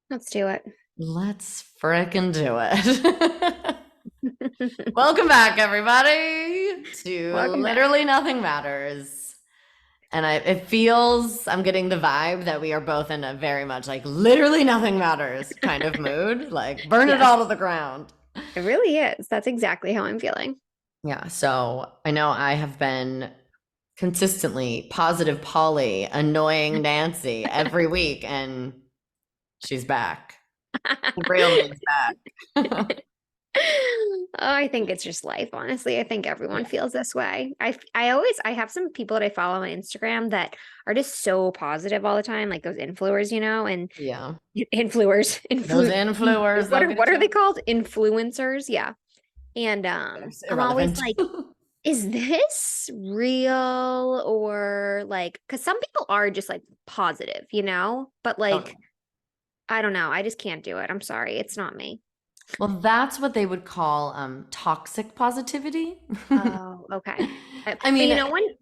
Let's do it. Let's frickin' do it. Welcome back, everybody, to Welcome back. Literally Nothing Matters. And it feels, I'm getting the vibe that we are both in a very much like literally nothing matters kind of mood. Like, burn it Yes, all to the ground. it really is. That's exactly how I'm feeling. Yeah, so I know I have been consistently positive Polly, annoying Nancy every week, and she's back. The real me's back. Oh, I think it's just life, honestly. I think everyone Yeah. feels this way. I have some people that I follow on Instagram that are just so positive all the time, like those influencers, and Yeah. influencers, Those influencers, they'll what get are they you. called? Influencers, yeah. And It's I'm always irrelevant. like, is this real or like, because some people are just like positive, but Oh, like, no. I don't know. I just can't do it. I'm sorry. It's not me. Well, that's what they would call toxic positivity. Oh, okay. I But mean,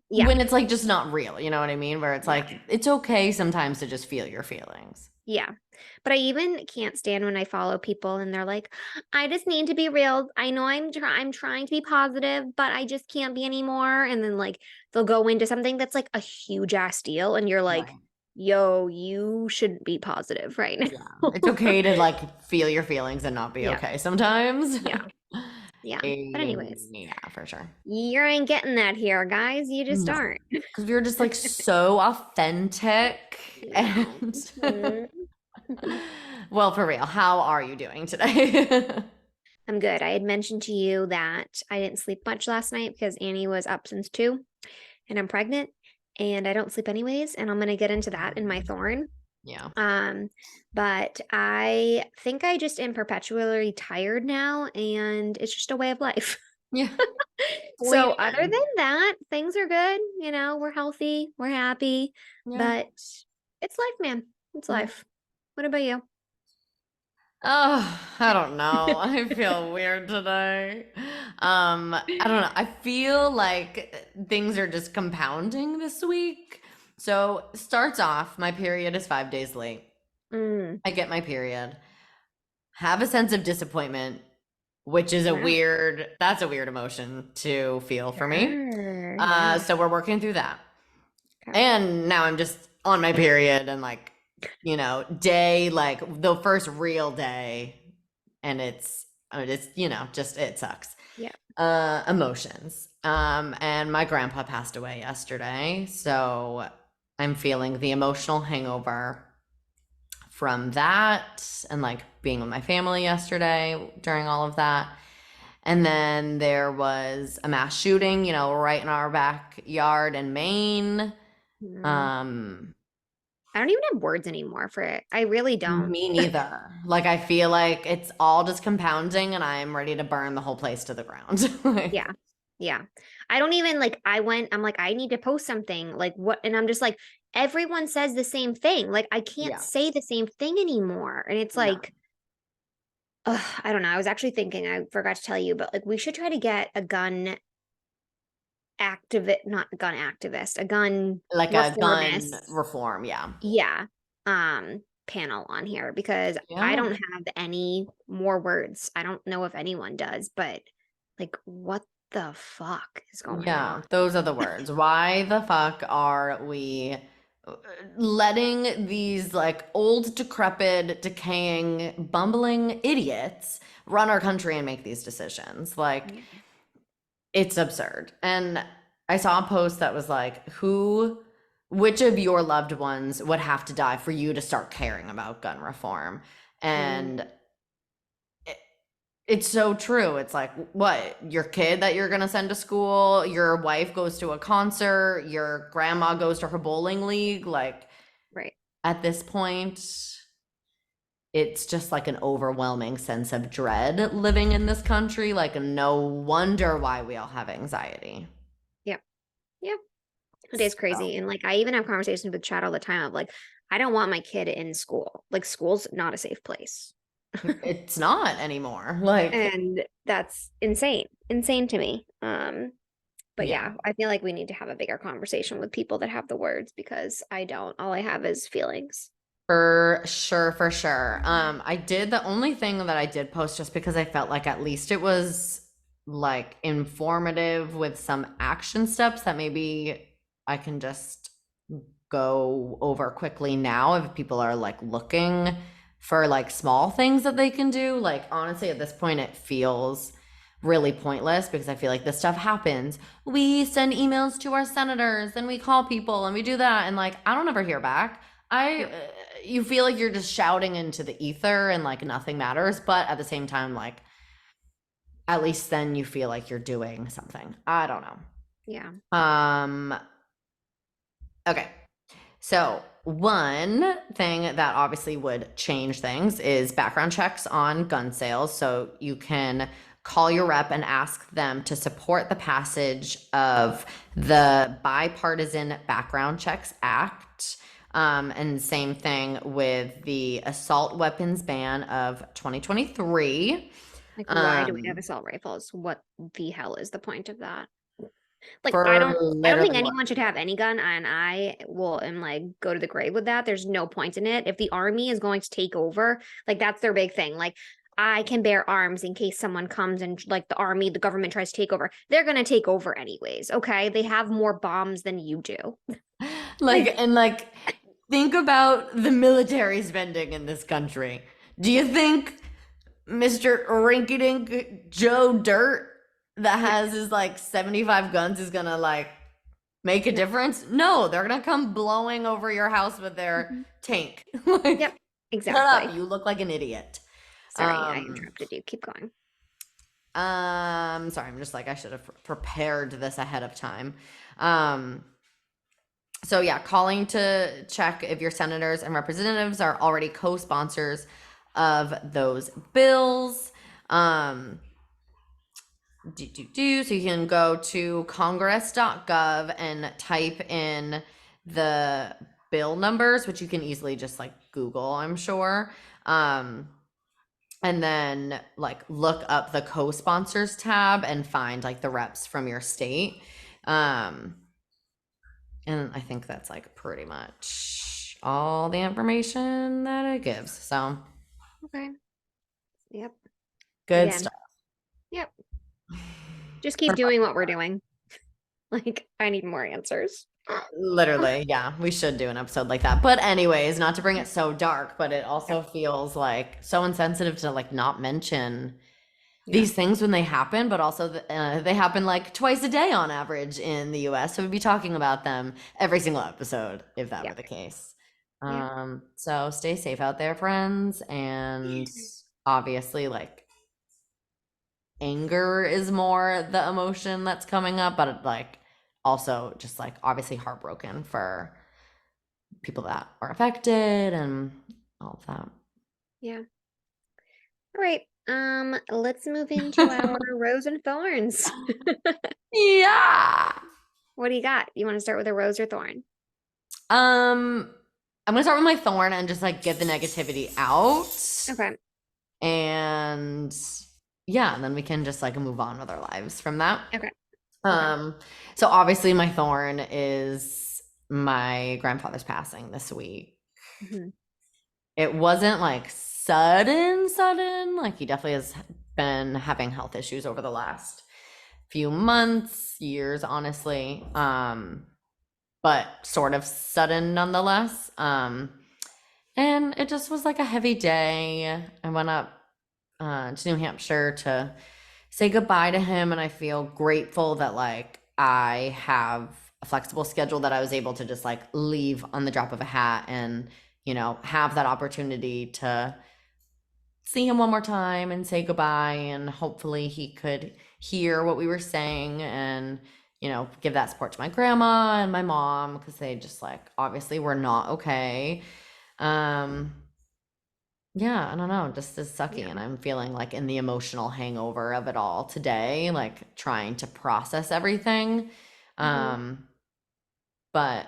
yeah, when it's like just not real, you know what I mean? Where it's yeah, like it's okay sometimes to just feel your feelings. yeah. But I even can't stand when I follow people and they're like, I just need to be real. I know I'm trying to be positive, but I just can't be anymore. And then like they'll go into something that's like a huge ass deal, and you're like, Right. yo, you shouldn't be positive right Yeah. now. It's okay to like feel your feelings and not be Yeah, okay sometimes. yeah, yeah. But anyways, Yeah, for sure. you ain't getting that here, guys. You just No. aren't. Because we were just like so authentic No. and Mhm. well, for real, how are you doing today? I'm good. I had mentioned to you that I didn't sleep much last night because Annie was up since 2 and I'm pregnant and I don't sleep anyways. And I'm going to get into that in my thorn. Yeah. Um, but I think I just am perpetually tired now and it's just a way of life. Yeah. So, Leaning other in. than that, things are good. We're healthy, we're happy, Yeah. but it's life, man. It's Yeah. life. What about you? Oh, I don't know. I feel weird today. I don't know. I feel like things are just compounding this week. So, starts off, my period is 5 days late. Mm, I get my period. Have a sense of disappointment, which is wow. that's a weird emotion to feel for me. Sure. Yeah. So we're working through that. Okay. And now I'm just on my period and like, day, like the first real day. And it's, just, it sucks. Yeah. Emotions. And my grandpa passed away yesterday. So I'm feeling the emotional hangover from that and like being with my family yesterday during all of that. And then there was a mass shooting, right in our backyard in Maine. Mm. Um, I don't even have words anymore for it. I really don't. Me neither. Like I feel like it's all just compounding and I'm ready to burn the whole place to the ground. Like, Yeah. Yeah. I don't even like, I'm like, I need to post something. Like, what? And I'm just like, everyone says the same thing. Like, I can't yeah, say the same thing anymore. And it's no. like, ugh, I don't know. I was actually thinking, I forgot to tell you, but like, we should try to get a gun activist, not a gun activist, a gun Like a gun reformist. reform, yeah. Yeah. Panel on here because I Yeah. don't have any more words. I don't know if anyone does, but like, what the fuck is going Yeah, on? those are the words. Why the fuck are we letting these like old, decrepit, decaying, bumbling idiots run our country and make these decisions? Like, Yeah. it's absurd. And I saw a post that was like, which of your loved ones would have to die for you to start caring about gun reform? Mm, And it's so true. It's like, what? Your kid that you're going to send to school, your wife goes to a concert, your grandma goes to her bowling league. Like, right. at this point, it's just like an overwhelming sense of dread living in this country. Like, no wonder why we all have anxiety. Yeah. Yeah. It is So, crazy. And like, I even have conversations with Chad all the time of like, I don't want my kid in school. Like, school's not a safe place. it's not anymore. Like, And that's insane. Insane to me. But yeah. yeah, I feel like we need to have a bigger conversation with people that have the words because I don't. All I have is feelings. For sure, for sure. I did the only thing that I did post just because I felt like at least it was like informative with some action steps that maybe I can just go over quickly now if people are like looking for like small things that they can do. Like honestly, at this point it feels really pointless because I feel like this stuff happens. We send emails to our senators and we call people and we do that and like I don't ever hear back. I Yep. you feel like you're just shouting into the ether and like nothing matters, but at the same time like at least then you feel like you're doing something. I don't Yeah. know. Okay. So, one thing that obviously would change things is background checks on gun sales. So, you can call your rep and ask them to support the passage of the Bipartisan Background Checks Act. And same thing with the assault weapons ban of 2023. Like, why do we have Um, assault rifles? What the hell is the point of that? Like, I for don't think literally what? anyone should have any gun, and I will am like go to the grave with that. There's no point in it. If the army is going to take over, like that's their big thing. Like I can bear arms in case someone comes and like the army, the government tries to take over. They're gonna take over anyways. Okay. They have more bombs than you do. Like, Like, and like, think about the military spending in this country. Do you think Mr. Rinky Dink Joe Dirt that no, has his like 75 guns is gonna like make a no. difference? No, they're gonna come blowing over your house with their Mhm. tank. Yep, Like, shut up, exactly. you look like an idiot. Sorry, I Um, interrupted you. Keep going. sorry, I'm just like, I should have prepared this ahead of time. Um, So yeah, calling to check if your senators and representatives are already co-sponsors of those bills. Um, So you can go to congress.gov and type in the bill numbers, which you can easily just like Google, I'm sure. And then like look up the co-sponsors tab and find like the reps from your state. Um, and I think that's like pretty much all the information that it gives. So Okay. Yep. good Again. stuff. Yep. Just keep doing what we're doing. Like, I need more answers. Literally, yeah, we should do an episode like that. But anyways, not to bring it so dark, but it Yeah. also feels like so insensitive to like not mention Yeah. these things when they happen, but also they happen like twice a day on average in the US. So we'd be talking about them every single episode if that Yeah. were the case. Yeah. So stay safe out there, friends. And obviously, like anger is more the emotion that's coming up, but like also just like obviously heartbroken for people that are affected and all of Yeah. All right. Let's move into our rose and thorns. that. Yeah. What do you got? You want to start with a rose or thorn? Um, I'm gonna start with my thorn and just like get the negativity out. Okay. And yeah, and then we can just like move on with our lives from that. Okay. Okay. Um, so obviously my thorn is my grandfather's passing this week. Hmm. It wasn't like sudden, like he definitely has been having health issues over the last few months, years, honestly. But sort of sudden nonetheless. And it just was like a heavy day. I went up to New Hampshire to say goodbye to him, and I feel grateful that like I have a flexible schedule that I was able to just like leave on the drop of a hat and have that opportunity to see him one more time and say goodbye, and hopefully he could hear what we were saying and give that support to my grandma and my mom because they just like obviously were not okay. um yeah, I don't know, just is sucky, Yeah. and I'm feeling like in the emotional hangover of it all today, like trying to process everything. Hmm. But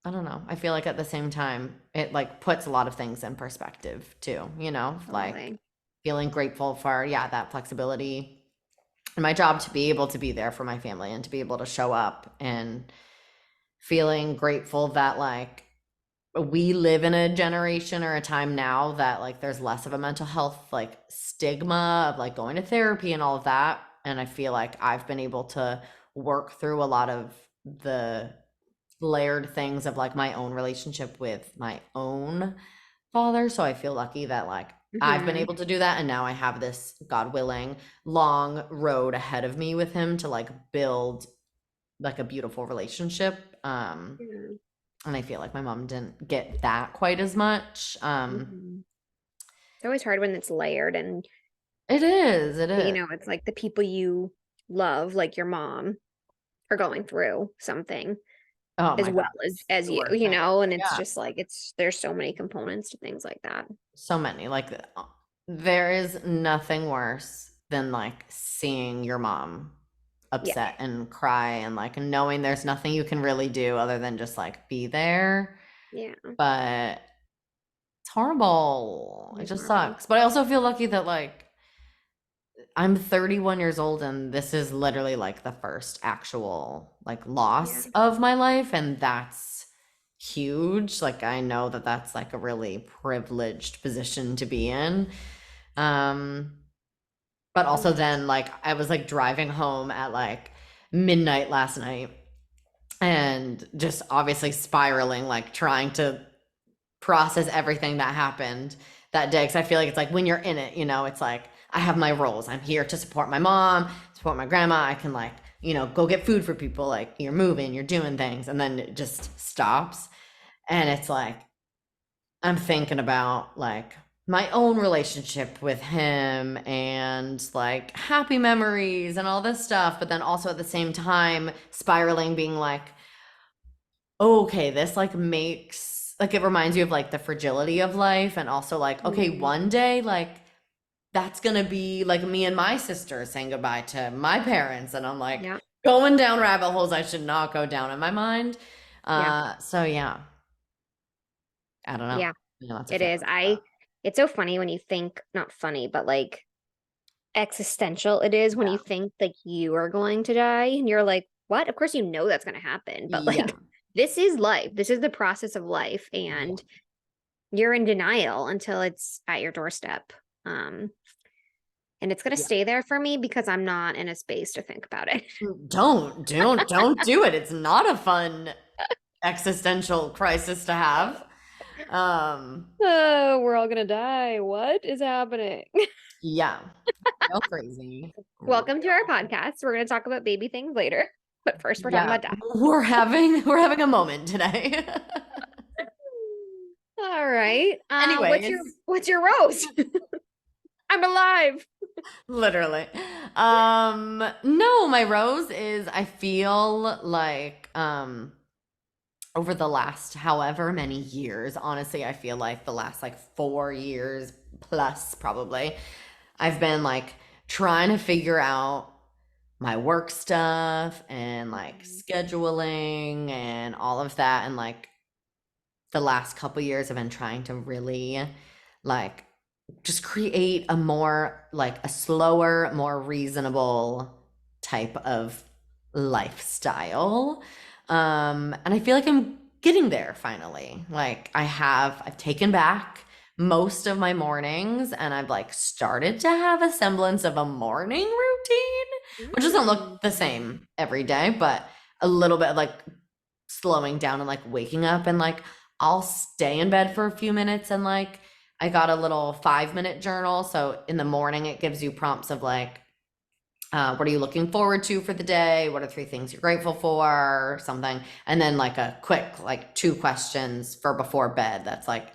I don't know. I feel like at the same time, it like puts a lot of things in perspective too, like Totally. feeling grateful for, yeah, that flexibility in my job to be able to be there for my family and to be able to show up, and feeling grateful that like we live in a generation or a time now that like there's less of a mental health like stigma of like going to therapy and all of that. And I feel like I've been able to work through a lot of the layered things of like my own relationship with my own father. So I feel lucky that like I've been Hmm. able to do that. And now I have this, God willing, long road ahead of me with him to like build like a beautiful relationship. Yeah. And I feel like my mom didn't get that quite as much. Hmm. It's always hard when it's layered and It is, it you is. know, it's like the people you love, like your mom, are going through something Oh as my God, well it's as the you, worst you thing. know, and it's Yeah, just like it's there's so many components to things like that. so many. Like, there is nothing worse than like seeing your mom Yeah. upset and cry and like knowing there's nothing you can really do other than just like be there. Yeah. But it's horrible. It It is just horrible. sucks. But I also feel lucky that like I'm 31 years old and this is literally like the first actual like Yeah. loss of my life, and that's huge. Like I know that that's like a really privileged position to be in. Um but also then like I was like driving home at like midnight last night and just obviously spiraling, like trying to process everything that happened that day. Because I feel like it's like when you're in it, you know, it's like I have my roles. I'm here to support my mom, support my grandma. I can like, you know, go get food for people. Like you're moving, you're doing things, and then it just stops. And it's like I'm thinking about like my own relationship with him and like happy memories and all this stuff, but then also at the same time spiraling, being like, okay, this like makes like it reminds you of like the fragility of life, and also like, okay, Mhm. one day like that's gonna be like me and my sister saying goodbye to my parents, and I'm like Yeah. going down rabbit holes I should not go down in my mind. Yeah. So yeah, I don't know. Yeah. You know, that's a It feeling. is. It's so funny when you think, not funny, but like existential it is when you think like you are going to die and you're like, what? Of course you know that's going to happen, but Yeah, like this is life. This is the process of life yeah, and you're in denial until it's at your doorstep. Um and it's going to yeah. stay there for me because I'm not in a space to think about it. Don't do it. It's not a fun existential crisis to have. Um, Oh, we're all going to die. What is happening? yeah, real crazy. Welcome to our Real. podcast. We're going to talk about baby things later, but first we're talking Yeah, about death. we're having a moment today. All right. Anyways, What's your rose? I'm alive. literally. No, my rose is I feel like over the last however many years, honestly, I feel like the last like 4 years plus probably, I've been like trying to figure out my work stuff and like Mhm. scheduling and all of that. And like the last couple years, I've been trying to really like just create a more like a slower, more reasonable type of lifestyle. And I feel like I'm getting there finally. Like I've taken back most of my mornings and I've like started to have a semblance of a morning routine, which doesn't look the Mm. same every day, but a little bit like slowing down and like waking up, and like I'll stay in bed for a few minutes and like I got a little 5 minute journal. So in the morning, it gives you prompts of like, what are you looking forward to for the day? What are 3 things you're grateful for? Or something. And then like a quick, like 2 questions for before bed. That's like,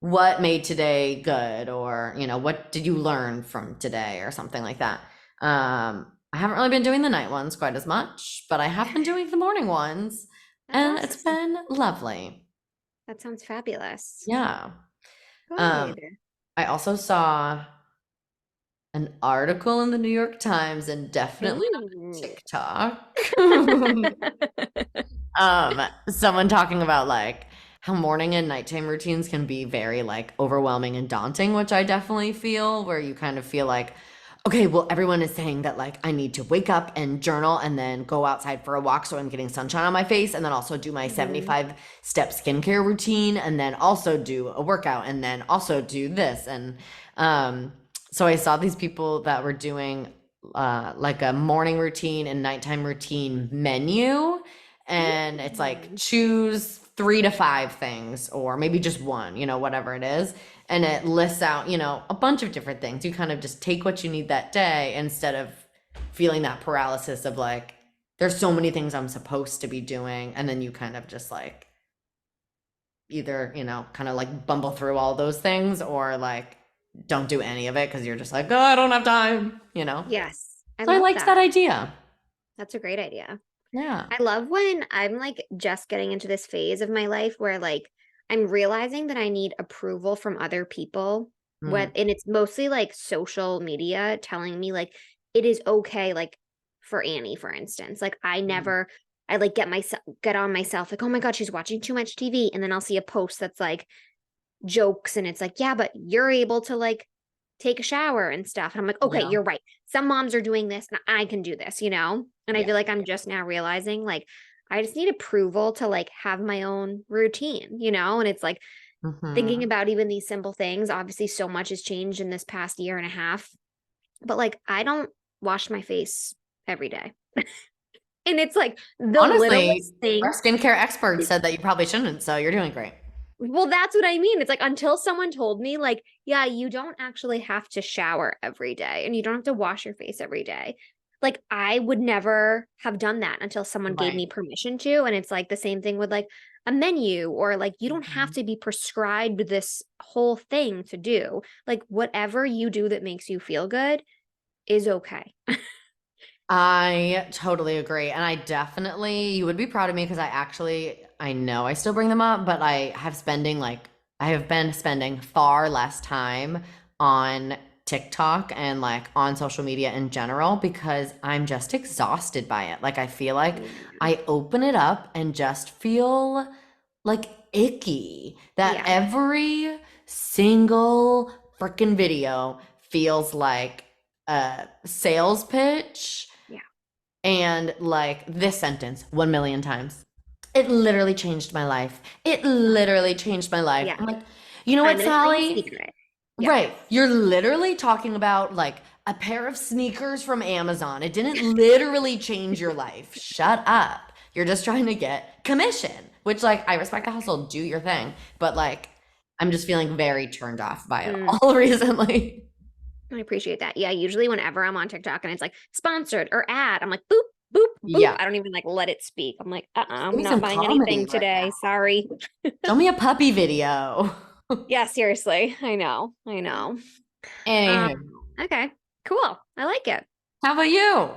what made today good? Or, you know, what did you learn from today? Or something like that. I haven't really been doing the night ones quite as much, but I have been doing the morning ones, That's and it's awesome. been lovely. That sounds fabulous. Yeah. Um, Good. I also saw an article in the New York Times and definitely on Ooh. TikTok. Someone talking about like how morning and nighttime routines can be very like overwhelming and daunting, which I definitely feel, where you kind of feel like, okay, well, everyone is saying that like I need to wake up and journal and then go outside for a walk so I'm getting sunshine on my face and then also do my Mhm. 75-step skincare routine and then also do a workout and then also do this. And um, so I saw these people that were doing like a morning routine and nighttime routine menu. And it's like Mm. choose 3 to 5 things or maybe just one, whatever it is, and it lists out, a bunch of different things. You kind of just take what you need that day instead of feeling that paralysis of like, there's so many things I'm supposed to be doing. And then you kind of just like either, kind of like bumble through all those things or like don't do any of it because you're just like, oh, I don't have time. Yes, I So I love liked that that. idea. That's a great idea. Yeah. I love when I'm like just getting into this phase of my life where like I'm realizing that I need approval from other people. Mm, And it's mostly like social media telling me like it is okay, like for Annie, for instance. Like mm, I like get on myself like, oh my God, she's watching too much TV. And then I'll see a post that's like jokes and it's like, yeah, but you're able to like take a shower and stuff. And I'm like, okay, yeah. you're right. Some moms are doing this and I can do this, you know? And I Yeah. feel like I'm just now realizing like I just need approval to like have my own routine, you know? And it's like thinking Hmm. about even these simple things. Obviously, so much has changed in this past year and a half, but like I don't wash my face every day. And it's like the Honestly, littlest thing. our skincare expert said that you probably shouldn't, so you're doing great. Well, that's what I mean. It's like until someone told me, like, yeah, you don't actually have to shower every day and you don't have to wash your face every day. Like, I would never have done that until someone gave Right. me permission to. And it's like the same thing with like a menu or like you don't have Mhm. to be prescribed this whole thing to do. Like, whatever you do that makes you feel good is okay. I totally agree. And I definitely, you would be proud of me because I know I still bring them up, but I have been spending far less time on TikTok and like on social media in general because I'm just exhausted by it. Like, I feel like Yeah. I open it up and just feel like icky that Yeah. every single freaking video feels like a sales pitch Yeah. and like this sentence 1 million times. It literally changed my life. It literally changed my life. Yeah. I'm like, you know I'm what, going to tell you a Sally? secret. Yeah. Right. You're literally talking about like a pair of sneakers from Amazon. It didn't literally change your life. Shut up. You're just trying to get commission, which like I respect the hustle, do your thing. But like I'm just feeling very turned off by it Mm. all recently. I appreciate that. Yeah, usually whenever I'm on TikTok and it's like sponsored or ad, I'm like boop, boop, boop. Yeah. I don't even like let it speak. I'm like, Give I'm me not some buying comedy anything right today. now. Sorry. Show me a puppy video. Yeah, seriously. I know. I know. Um, Anywho, okay. Cool. I like it. how about you?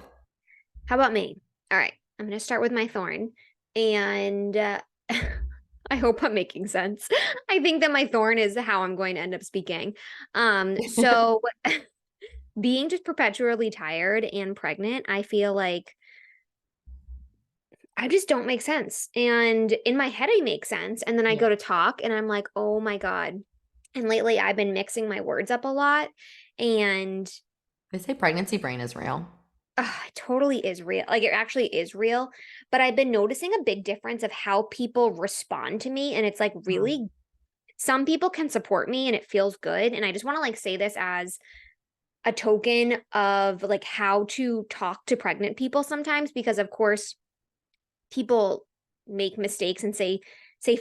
How about me? All right. I'm going to start with my thorn. And I hope I'm making sense. I think that my thorn is how I'm going to end up speaking. So being just perpetually tired and pregnant, I feel like I just don't make sense. And in my head, I make sense. And then I Yeah. go to talk and I'm like, oh my God. And lately I've been mixing my words up a lot. And They say pregnancy brain is real. it totally is real. Like it actually is real. But I've been noticing a big difference of how people respond to me. And it's like Mm. really, some people can support me and it feels good. And I just want to like say this as a token of like how to talk to pregnant people sometimes, because of course, people make mistakes and say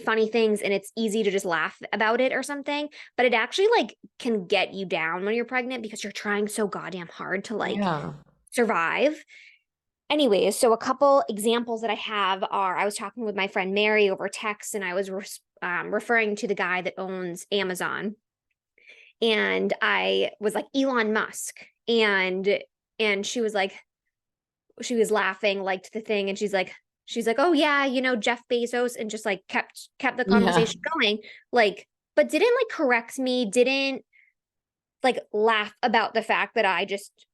funny things and it's easy to just laugh about it or something, but it actually like can get you down when you're pregnant because you're trying so goddamn hard to like Yeah. survive. Anyways, so a couple examples that I have are I was talking with my friend Mary over text and I was referring to the guy that owns Amazon, and I was like Elon Musk, and she was laughing, liked the thing, and she's like, oh yeah, you know, Jeff Bezos, and just like kept the Yeah. conversation going, like, but didn't like correct me, didn't like laugh about the fact that I just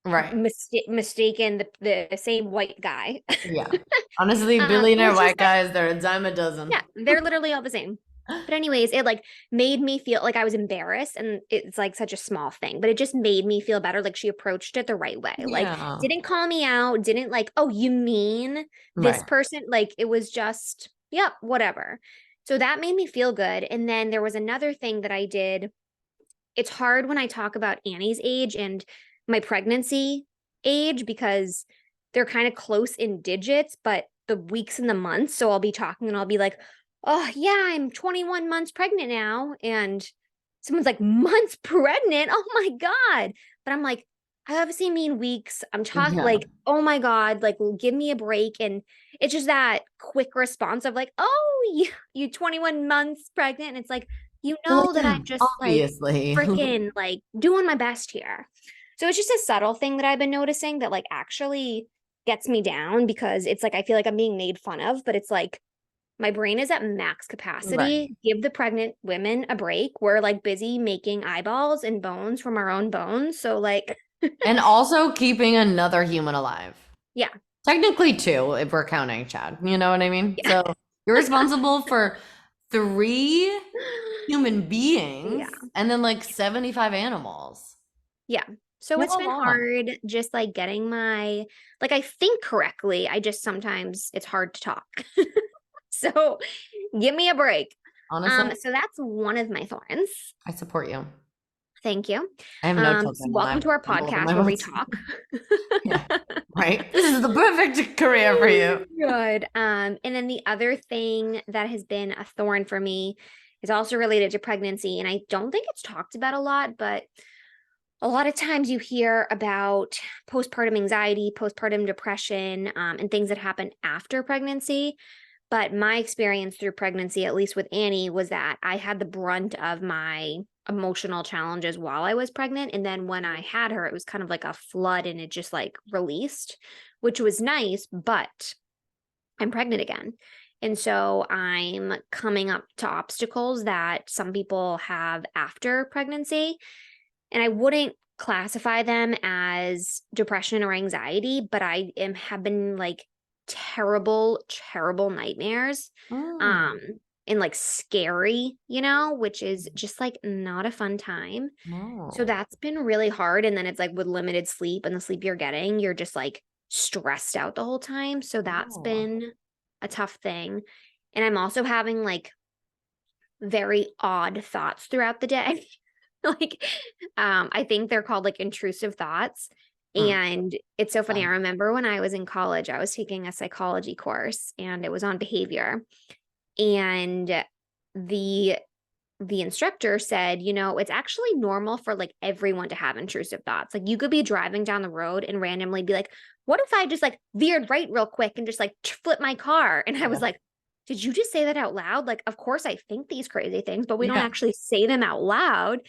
Right. mistaken the same white guy. Yeah. Honestly, It billionaire was just white guys, they're a dime a dozen. yeah, they're literally all the same. But anyways, it like made me feel like I was embarrassed, and it's like such a small thing, but it just made me feel better. Like she approached it the right way. Like Yeah. didn't call me out, didn't like, oh, you mean this Right. person? Like it was just, yep, whatever. So that made me feel good. And then there was another thing that I did. It's hard when I talk about Annie's age and my pregnancy age because they're kind of close in digits, but the weeks and the months. So I'll be talking and I'll be like, oh, yeah, I'm 21 months pregnant now. And someone's like, months pregnant? Oh my God. But I'm like, I obviously mean weeks. I'm talking Yeah. like, oh my God, like, give me a break. And it's just that quick response of like, oh, you 21 months pregnant. And it's like, you You're like, know that I'm just like obviously. freaking like doing my best here. So it's just a subtle thing that I've been noticing that like actually gets me down because it's like I feel like I'm being made fun of, but it's like my brain is at max Right. capacity. Give the pregnant women a break. We're like busy making eyeballs and bones from our own bones. So like, And also keeping another human alive. yeah, Technically two, if we're counting Chad. You know what I mean? yeah, So you're responsible for three human yeah, beings and then like 75 animals. yeah. So You have it's a been lot. hard just like getting my, like I think correctly. I just sometimes it's hard to talk. So give me a break. Honestly, So that's one of my thorns. I support you. Thank you. I have no So children and welcome I've to our stumbled over podcast my where own. we talk. Yeah. Right? This is the perfect career for you. Good. And then the other thing that has been a thorn for me is also related to pregnancy. And I don't think it's talked about a lot, but a lot of times you hear about postpartum anxiety, postpartum depression, and things that happen after pregnancy. But my experience through pregnancy, at least with Annie, was that I had the brunt of my emotional challenges while I was pregnant. And then when I had her, it was kind of like a flood and it just like released, which was nice, but I'm pregnant again. And so I'm coming up to obstacles that some people have after pregnancy. And I wouldn't classify them as depression or anxiety, but I am have been like terrible nightmares. Mm, Um and like scary, which is just like not a fun time. So no. that's been really hard. And then it's like with limited sleep and the sleep you're getting, you're just like stressed out the whole time. So that's No. been a tough thing. And I'm also having like very odd thoughts throughout the day. Like, I think they're called like intrusive thoughts. Mm, And it's so funny. I fun. remember when I was in college, I was taking a psychology course and it was on behavior. And the the instructor said, it's actually normal for like everyone to have intrusive thoughts. Like you could be driving down the road and randomly be like, what if I just like veered right real quick and just like flip my car? And I was Yeah. like, did you just say that out loud? Like, of course I think these crazy things, but we don't Yeah. actually say them out loud.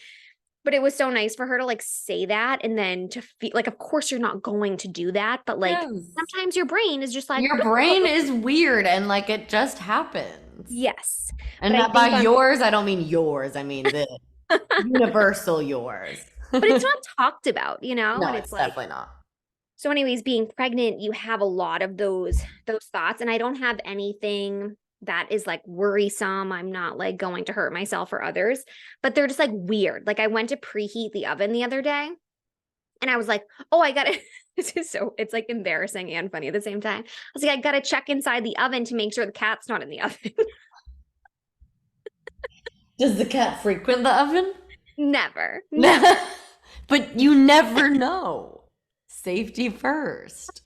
But it was so nice for her to like say that and then to feel like, of course you're not going to do that, but like Yes. sometimes your brain is just like, Your brain is weird and like it just happens. yes. And But I not by think on, yours, I don't mean yours. I mean the universal yours. but it's not talked about, No, and it's it's like, definitely not. so anyways, being pregnant, you have a lot of those thoughts and I don't have anything that is like worrisome. I'm not like going to hurt myself or others, but they're just like weird. Like I went to preheat the oven the other day and I was like, "Oh, I got to this is so it's like embarrassing and funny at the same time." I was like, "I got to check inside the oven to make sure the cat's not in the oven." Does the cat frequent the oven? Never. Never. But you never know. Safety first.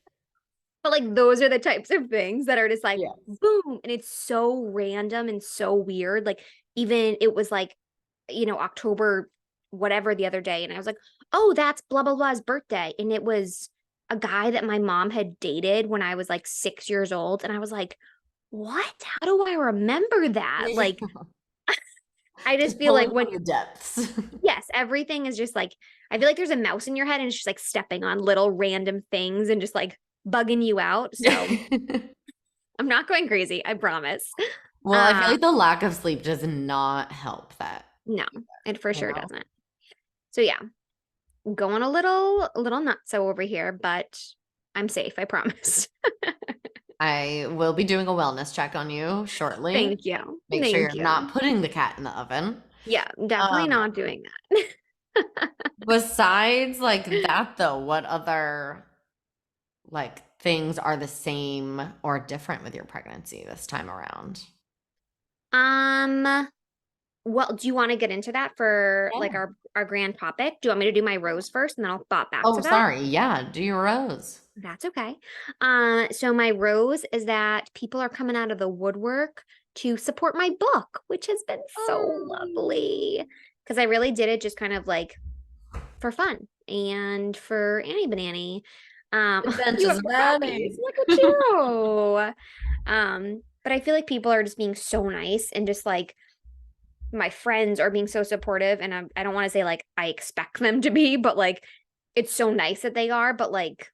But like those are the types of things that are just like Yeah. boom and it's so random and so weird. Like even it was like October whatever the other day and I was like, "Oh, that's blah blah blah's birthday." And it was a guy that my mom had dated when I was like 6 years old and I was like, "What? How do I remember that?" Like I just Just feel like pulling when from the depths. yes, everything is just like I feel like there's a mouse in your head and it's just like stepping on little random things and just like bugging you out. So I'm not going crazy, I promise. Well, I feel Uh, like the lack of sleep does not help that, no, it for you sure know? doesn't. So yeah, going a little nutso over here, but I'm safe, I promise. I will be doing a wellness check on you shortly. Thank you. Make sure Thank you're not you. putting the cat in the oven. Yeah, definitely Um, not doing that. besides like that though, what other like things are the same or different with your pregnancy this time around? Um, well, do you want to get into that for like Yeah. our grand topic? Do you want me to do my rose first and then I'll thought back to Oh, that? sorry. Yeah, do your rose. That's okay. So my rose is that people are coming out of the woodwork to support my book, which has been so Oh, lovely. Because I really did it just kind of like for fun and for Annie Banani. the bench You have is more copies. ready. Look at you. But I feel like people are just being so nice and just like my friends are being so supportive. And I don't want to say like I expect them to be, but like it's so nice that they are. But like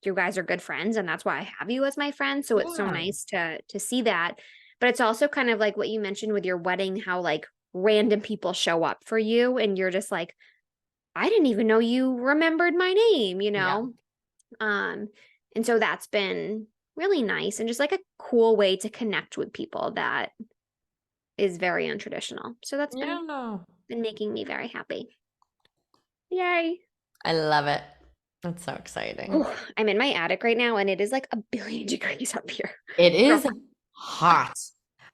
you guys are good friends, and that's why I have you as my friend. So it's so Yeah. nice to see that. But it's also kind of like what you mentioned with your wedding, how like random people show up for you, and you're just like, I didn't even know you remembered my name, you Yeah. know? Um, and so that's been really nice and just like a cool way to connect with people that is very untraditional. So that's Yeah, no. been making me very happy. Yay. I love it. That's so exciting. Whew, I'm in my attic right now and it is like a billion degrees up here. It is Girlfriend. hot.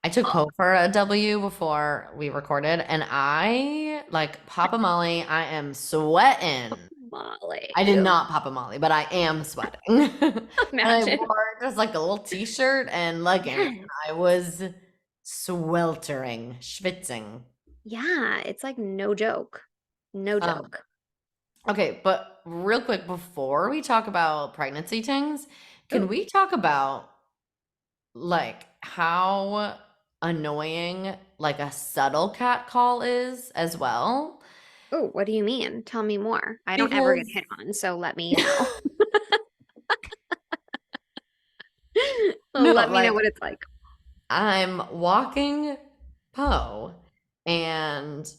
I took Oh, Poe for a W before we recorded, and I like Papa Molly. I am sweating. I Molly. did not Papa Molly, but I am sweating. And I Imagine. wore just like a little t-shirt and leggings. Yes. I was sweltering, schwitzing. Yeah, it's like no joke. No Um, joke. okay, but real quick before we talk about pregnancy things, can Oh, we talk about like how annoying like a subtle cat call is as well? oh, what do you mean? Tell me more. I don't ever get Because hit on, so let me know. no, Let me know like what it's like. I'm walking Poe and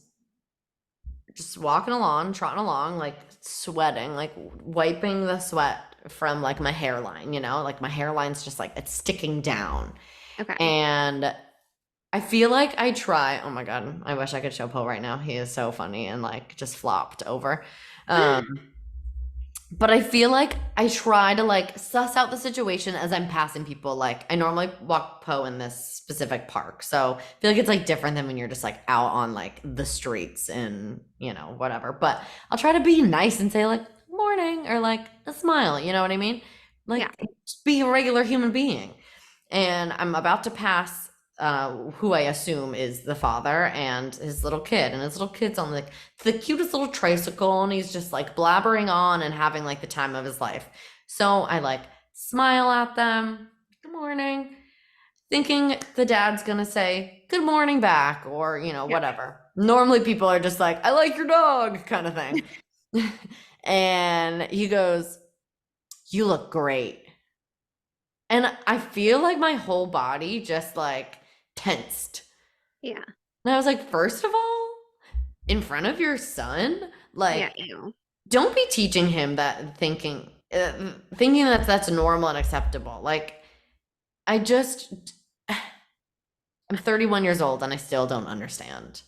just walking along, trotting along, like sweating, like wiping the sweat from like my hairline, like my hairline's just like it's sticking down. Okay. And I feel like I try, oh my God, I wish I could show Poe right now. He is so funny and like just flopped over. Um, but I feel like I try to like suss out the situation as I'm passing people. Like I normally walk Poe in this specific park. So I feel like it's like different than when you're just like out on like the streets and, whatever. But I'll try to be nice and say like morning or like a smile, you know what I mean? Yeah. Like just be a regular human being. And I'm about to pass who I assume is the father and his little kid. And his little kid's on like the cutest little tricycle and he's just like blabbering on and having like the time of his life. So I like smile at them, good morning, thinking the dad's gonna say good morning back or, Yeah. whatever. Normally people are just like, I like your dog kind of thing. And he goes, you look great. And I feel like my whole body just like tensed. Yeah. And I was like, first of all, in front of your son, Yeah. like, Ew. don't be teaching him that thinking that that's normal and acceptable. Like, I just, I'm 31 years old and I still don't understand.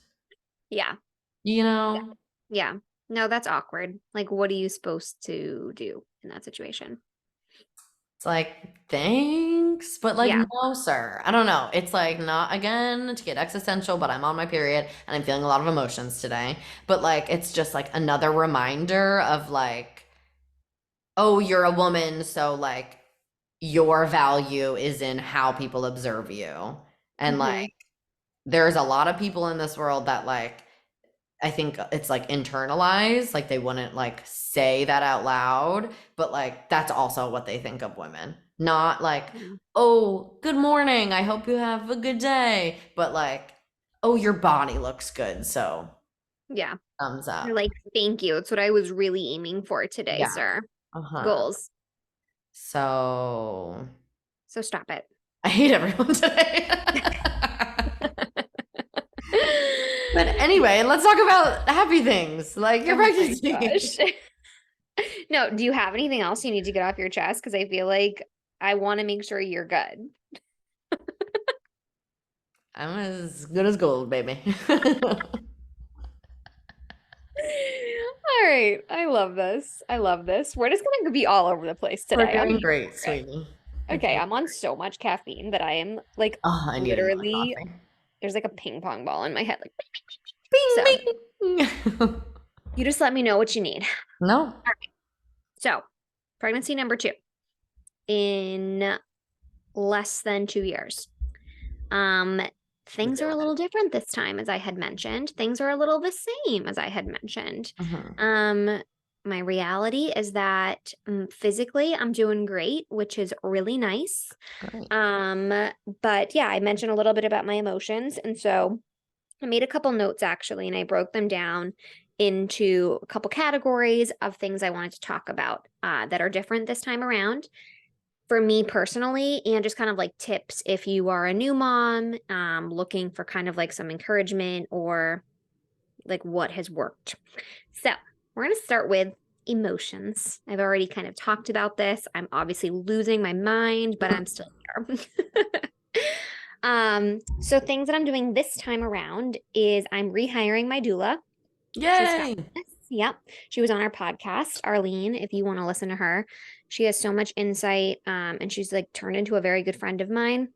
Yeah. You Yeah. know? Yeah. No, that's awkward. Like, what are you supposed to do in that situation? It's like, thanks, but like, Yeah. no, sir. I don't know. It's like, not again to get existential, but I'm on my period and I'm feeling a lot of emotions today. But like, it's just like another reminder of like, oh, you're a woman, so like, your value is in how people observe you. And like, Hmm. there's a lot of people in this world that like, I think it's like internalized, like they wouldn't like say that out loud, but like that's also what they think of women. Not like, Yeah. oh, good morning, I hope you have a good day, but like, oh, your body looks good, so Yeah. thumbs You're up. like, thank you. That's what I was really aiming for today, Yeah. sir. Uh-huh. Goals. So So stop it. I hate everyone today. But anyway, let's talk about happy things like your Oh my pregnancy. gosh. No, do you have anything else you need to get off your chest? Because I feel like I want to make sure you're good. I'm as good as gold, baby. All right. I love this. I love this. We're just gonna be all over the place We're today. I'm doing here great, for it. sweetie. I Okay, can't. I'm on so much caffeine that I am like Oh, I need another literally coffee. there's like a ping pong ball in my head. Like Bing, so bing. you just let me know what you need. No. All right. So pregnancy number 2 in less than 2 years. Um, We're things are doing a it. little different this time, as I had mentioned. Things are a little the same, as I had mentioned. Mhm. Um, my reality is that physically I'm doing great, which is really nice. Great. Um, but yeah, I mentioned a little bit about my emotions. And so I made a couple notes actually, and I broke them down into a couple categories of things I wanted to talk about that are different this time around for me personally, and just kind of like tips if you are a new mom, looking for kind of like some encouragement or like what has worked. So we're going to start with emotions. I've already kind of talked about this. I'm obviously losing my mind, but I'm still here. So things that I'm doing this time around is I'm rehiring my doula. She's Yay! fabulous. Yep. She was on our podcast, Arlene, if you want to listen to her. She has so much insight, and she's like turned into a very good friend of mine.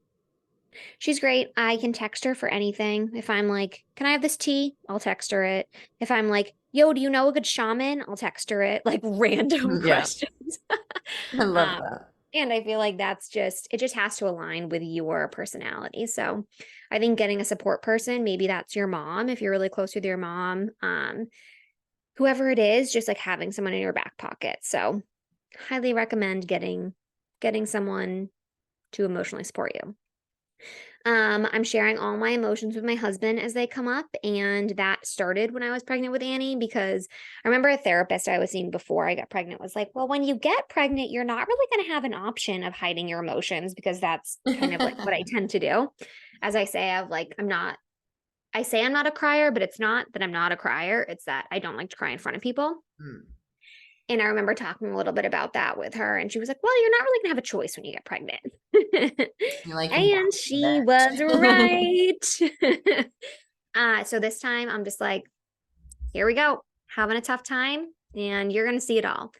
She's great. I can text her for anything. If I'm like, can I have this tea? I'll text her it. If I'm like, yo, do you know a good shaman? I'll text her it, like random Yeah, questions. I love um, that. and I feel like it just has to align with your personality. So I think getting a support person, maybe that's your mom, if you're really close with your mom. Whoever it is, just like having someone in your back pocket. So highly recommend getting someone to emotionally support you. I'm sharing all my emotions with my husband as they come up. And that started when I was pregnant with Annie because I remember a therapist I was seeing before I got pregnant was like, well, when you get pregnant, you're not really going to have an option of hiding your emotions because that's kind of like what I tend to do. As I say, I say I'm not a crier, but it's not that I'm not a crier. It's that I don't like to cry in front of people. Hmm. And I remember talking a little bit about that with her. And she was like, well, you're not really going to have a choice when you get pregnant. You're like, And that's she was it. right. So this time I'm just like, here we go, having a tough time, and you're going to see it all.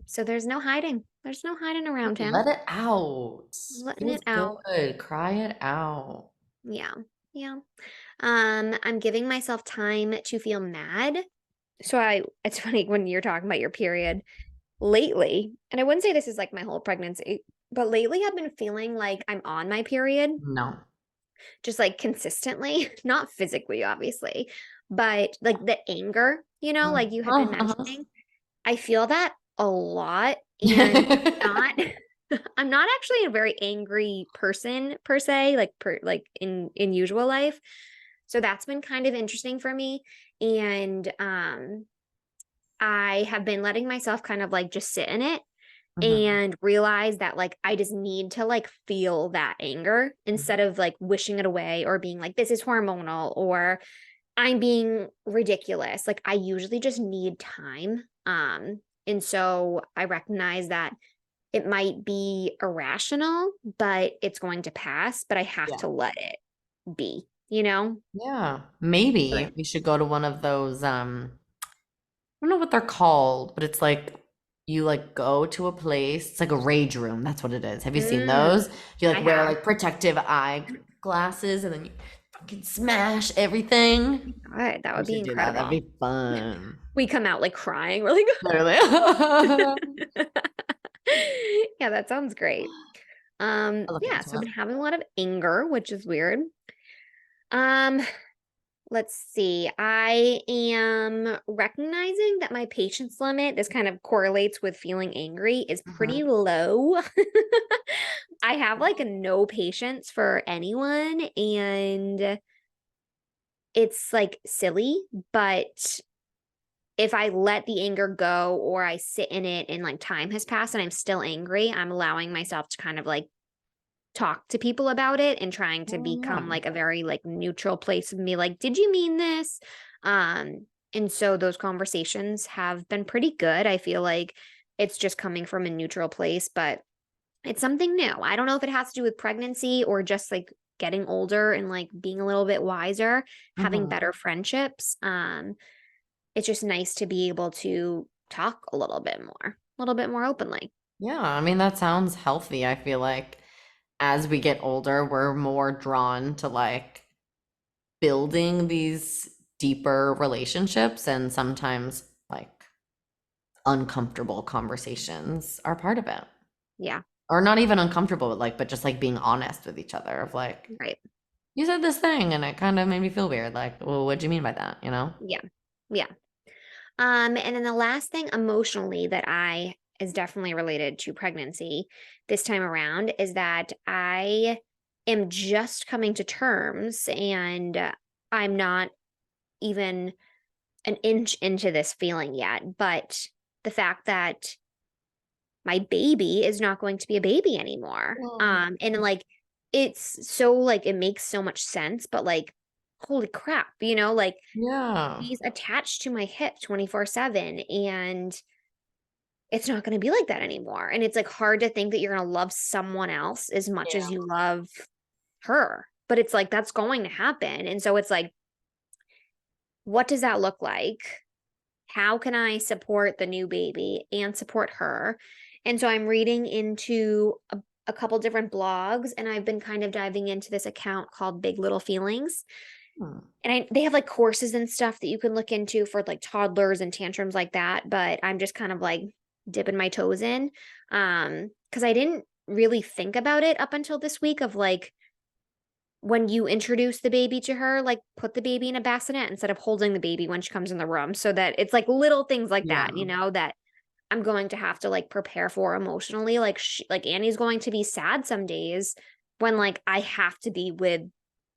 So there's no hiding. There's no hiding around him. Let it out. Letting Feels it out. good. Cry it out. Yeah. Yeah. I'm giving myself time to feel mad. It's funny when you're talking about your period lately, and I wouldn't say this is like my whole pregnancy, but lately I've been feeling like I'm on my period, No. just like consistently, not physically, obviously, but like the anger, like you had been Uh-huh. mentioning. I feel that a lot, and not I'm not actually a very angry person per se, like in usual life. So that's been kind of interesting for me. And I have been letting myself kind of like just sit in it Mhm. and realize that like I just need to like feel that anger instead of like wishing it away or being like this is hormonal or I'm being ridiculous. Like I usually just need time. And so I recognize that it might be irrational, but it's going to pass, but I have Yeah. to let it be? Yeah. Maybe Right. we should go to one of those I don't know what they're called, but it's like you like go to a place. It's like a rage room. That's what it is. Have you seen Mm, those? You I like wear have. like protective eye glasses and then you fucking smash everything. All right, that We would be should do that. That'd incredible. be fun. We come out like crying. We're like, Literally. yeah, that sounds great. I look Yeah, into so I've it. been having a lot of anger, which is weird. Um, let's see. I am recognizing that my patience limit, this kind of correlates with feeling angry, is pretty Mhm. low. I have like a no patience for anyone, and it's like silly, but if I let the anger go or I sit in it and like time has passed and I'm still angry, I'm allowing myself to kind of like talk to people about it and trying to Oh, yeah. become like a very like neutral place of me like, did you mean this? And so those conversations have been pretty good. I feel like it's just coming from a neutral place, but It's something new. I don't know if it has to do with pregnancy or just like getting older and like being a little bit wiser, having Mhm. better friendships. It's just nice to be able to talk a little bit more openly. Yeah, I mean, that sounds healthy. I feel like as we get older, we're more drawn to like building these deeper relationships, and sometimes like uncomfortable conversations are part of it. Yeah, Or not even uncomfortable, but like, but just like being honest with each other of like, right. you said this thing and it kind of made me feel weird. Like, well, what do you mean by that? Yeah. Yeah. And then the last thing emotionally that I is definitely related to pregnancy this time around is that I am just coming to terms and I'm not even an inch into this feeling yet, but the fact that my baby is not going to be a baby anymore. Oh. And like it's so like it makes so much sense, but like holy crap, like Yeah. he's attached to my hip 24/7 and it's not going to be like that anymore. And it's like hard to think that you're going to love someone else as much as Yeah. you love her. But it's like that's going to happen. And so it's like, what does that look like? How can I support the new baby and support her? And so I'm reading into a couple different blogs and I've been kind of diving into this account called Big Little Feelings. Hmm. And they have like courses and stuff that you can look into for like toddlers and tantrums like that, but I'm just kind of like dipping my toes in. Because I didn't really think about it up until this week of like when you introduce the baby to her, like put the baby in a bassinet instead of holding the baby when she comes in the room so that it's like little things like Yeah. that, that I'm going to have to like prepare for emotionally. Like like Annie's going to be sad some days when like I have to be with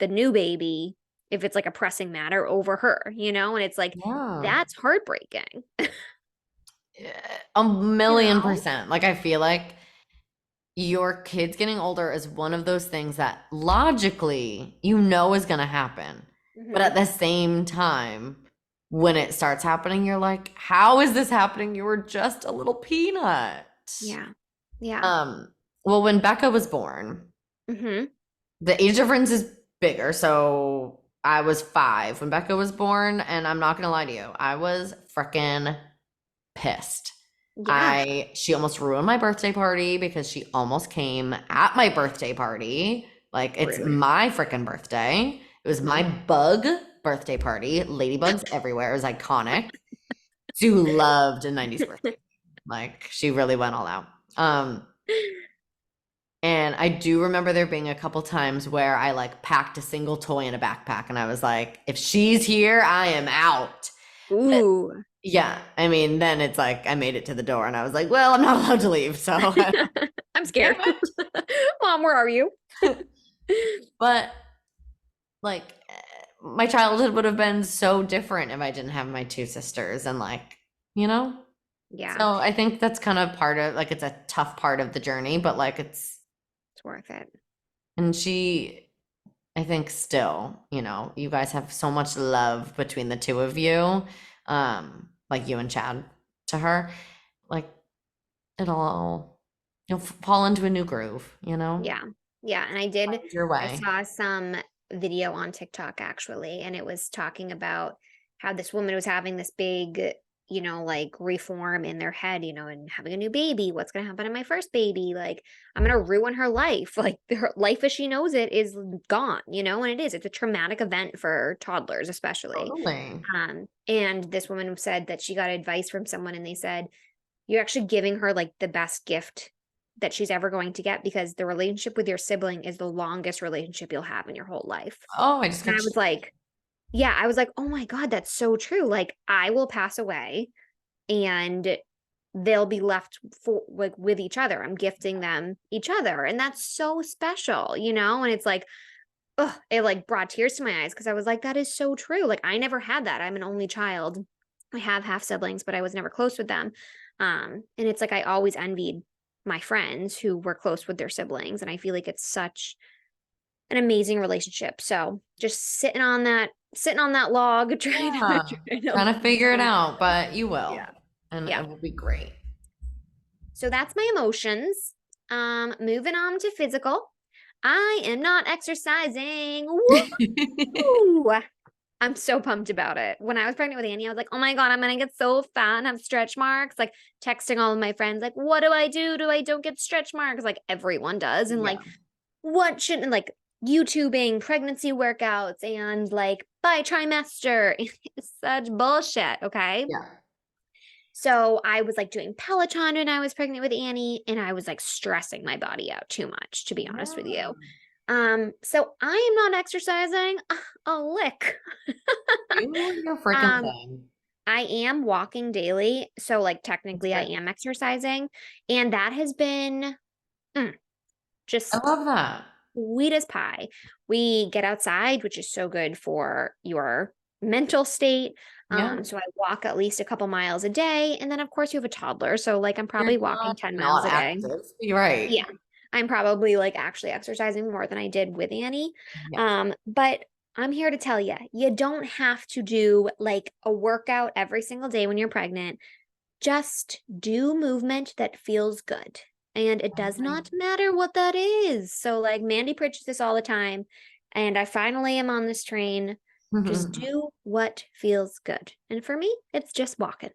the new baby if it's like a pressing matter over her, and it's like Yeah. that's heartbreaking. A You million know? percent. Like, I feel like your kids getting older is one of those things that logically is going to happen. But Hmm. at the same time, when it starts happening, you're like, how is this happening? You were just a little peanut. Yeah. Yeah. Um, well, when Becca was born, Hmm. the age difference is bigger. So I was 5 when Becca was born, and I'm not gonna lie to you, I was freaking pissed. Yeah. She almost ruined my birthday party because she almost came at my birthday party. Like, it's Rude. my freaking birthday. It was my bug birthday party. Ladybugs everywhere. It was iconic. Sue loved a 90s birthday. Like, she really went all out. And I do remember there being a couple times where I like packed a single toy in a backpack and I was like, if she's here, I am out. But Ooh. yeah, I mean, then it's like I made it to the door and I was like, well, I'm not allowed to leave. So I'm damn scared. Mom, where are you? it. But like, my childhood would have been so different if I didn't have my 2 sisters and like, you know? Yeah, So I think that's kind of part of like, it's a tough part of the journey, but like it's worth it. and I think still, you guys have so much love between the two of you, like you and Chad to her, like you'll fall into a new groove. Yeah. Yeah, and Find your I way. saw some video on TikTok actually, and it was talking about how this woman was having this big, like reform in their head, and having a new baby. What's going to happen to my first baby? Like, I'm going to ruin her life. Like, her life as she knows it is gone, and it is. It's a traumatic event for toddlers, especially. Totally. And this woman said that she got advice from someone, and they said, you're actually giving her like the best gift that she's ever going to get because the relationship with your sibling is the longest relationship you'll have in your whole life. Oh, I just And got I was like, yeah, I was like, oh my God, that's so true. Like, I will pass away and they'll be left for like with each other. I'm gifting them each other. And that's so special. And it's like, oh, it like brought tears to my eyes because I was like, that is so true. Like, I never had that. I'm an only child. I have half siblings, but I was never close with them. And it's like I always envied my friends who were close with their siblings. And I feel like it's such an amazing relationship. So just sitting on that log, trying to yeah, trying to trying to figure it move out, on. but you will, Yeah. and Yeah. it will be great. So that's my emotions. Moving on to physical. I am not exercising. Woo! I'm so pumped about it. When I was pregnant with Annie, I was like, oh my God, I'm gonna get so fat and have stretch marks. Like texting all of my friends, like, what do I do? Do I don't get stretch marks? Like everyone does. And like, Yeah. what shouldn't like YouTubing pregnancy workouts and like by trimester. It's such bullshit. Okay. Yeah. So I was like doing Peloton when I was pregnant with Annie, and I was like stressing my body out too much, to be honest with Yeah. you. So I am not exercising a lick. Do your freaking Um, thing. I am walking daily, so like That's technically I good. am exercising, and that has been mm, I just love that. sweet as pie. We get outside, which is so good for your mental state. Yeah. So I walk at least a couple miles a day, and then of course you have a toddler, so like I'm You're probably walking not 10 miles not a day. active. You're right. Yeah. I'm probably like actually exercising more than I did with Annie. Yeah. But I'm here to tell you, you don't have to do like a workout every single day when you're pregnant. Just do movement that feels good. And it does not matter what that is. So, like, Mandy preaches this all the time. And I finally am on this train. Just do what feels good. And for me, it's just walking.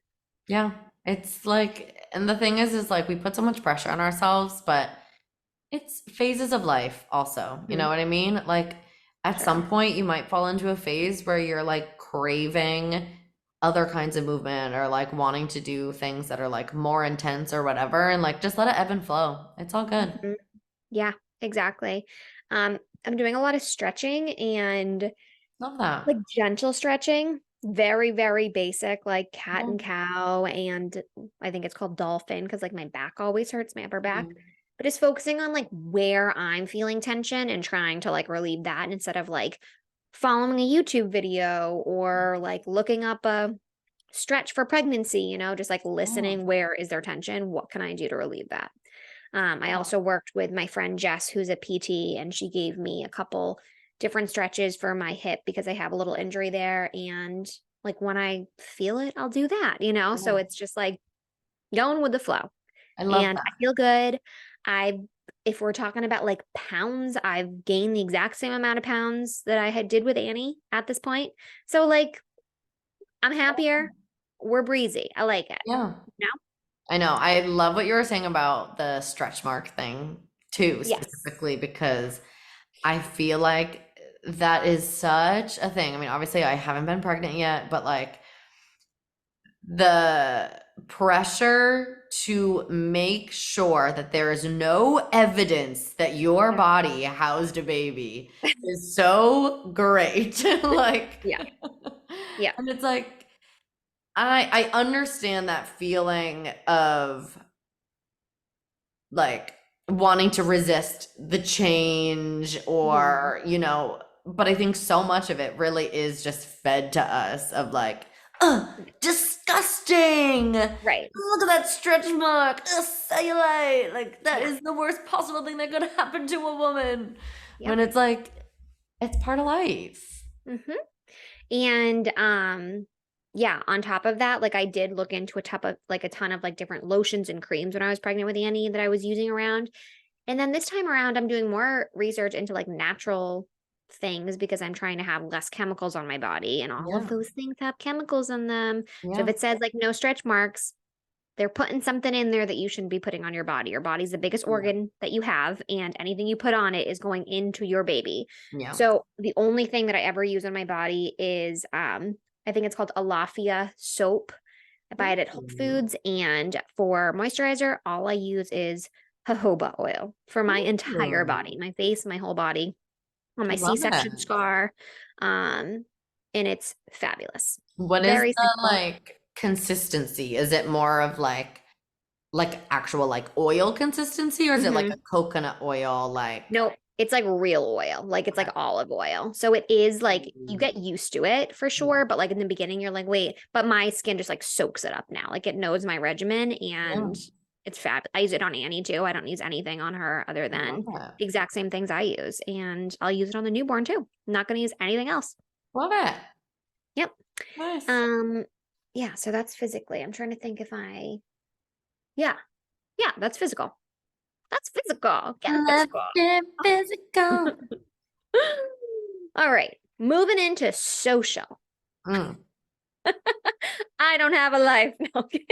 Yeah. It's like, and the thing is like we put so much pressure on ourselves, but it's phases of life also. You know Mhm. what I mean? Like at Sure. some point you might fall into a phase where you're like craving other kinds of movement or like wanting to do things that are like more intense or whatever and like just let it ebb and flow. It's all good. Mhm. Yeah, exactly. I'm doing a lot of stretching and Love that. like gentle stretching, very, very basic, like cat Yeah. and cow. And I think it's called dolphin because like my back always hurts, my upper back. Mhm. But it's focusing on like where I'm feeling tension and trying to like relieve that instead of like following a YouTube video or like looking up a stretch for pregnancy, just like Yeah. listening where is there tension? What can I do to relieve that? I Yeah. also worked with my friend Jess, who's a PT, and she gave me a couple different stretches for my hip because I have a little injury there. And like when I feel it, I'll do that. So Yeah. it's just like going with the flow. I love And I that. feel good. I, if we're talking about like pounds, I've gained the exact same amount of pounds that I had did with Annie at this point. So like I'm happier. We're breezy. I like it. Yeah. No? I know. I love what you were saying about the stretch mark thing too, Yes. specifically because I feel like that is such a thing. I mean, obviously I haven't been pregnant yet, but like the pressure to make sure that there is no evidence that your Yep. body housed a baby is so great. Like, Yeah. Yeah. and it's like I understand that feeling of like wanting to resist the change Mhm. or but I think so much of it really is just fed to us of like disgusting, Right. look at that stretch mark, cellulite, like that Yeah. is the worst possible thing that could happen to a woman when Yep. it's like it's part of life. hmm And yeah, on top of that, like I did look into a ton of like different lotions and creams when I was pregnant with Annie that I was using around. And then this time around, I'm doing more research into like natural things because I'm trying to have less chemicals on my body, and all of Yeah, those things have chemicals in them. So if yeah, it says like no stretch marks, they're putting something in there that you shouldn't be putting on your body. Your body's the biggest yeah, organ that you have, and anything you put on it is going into your baby. yeah. So the only thing that I ever use on my body is I think it's called Alafia soap. I buy it at Whole Ooh, Foods, and for moisturizer, all I use is jojoba oil for my entire ooh, body, my face, my whole body, on I my love C-section it. scar. Um, and it's fabulous. What is Very the simple. like consistency? Is it more of like actual like oil consistency or is it like a hmm coconut oil like Nope. It's like real oil. Like it's like okay. olive oil. So it is like you Mm, get used to it for yeah. sure. But like in the beginning, you're like, wait, but my skin just like soaks it up now. Like it knows my regimen Yeah. and it's fab. I use it on Annie too. I don't use anything on her other I love than it. the exact same things I use. And I'll use it on the newborn too. I'm not going to use anything else. Love it. Yep. Nice. Um, yeah. So that's physically. I'm trying to think yeah. Yeah. That's physical. That's physical. Get Let's physical. get physical. All right. Moving into social. Mm. I don't have a life. No, okay.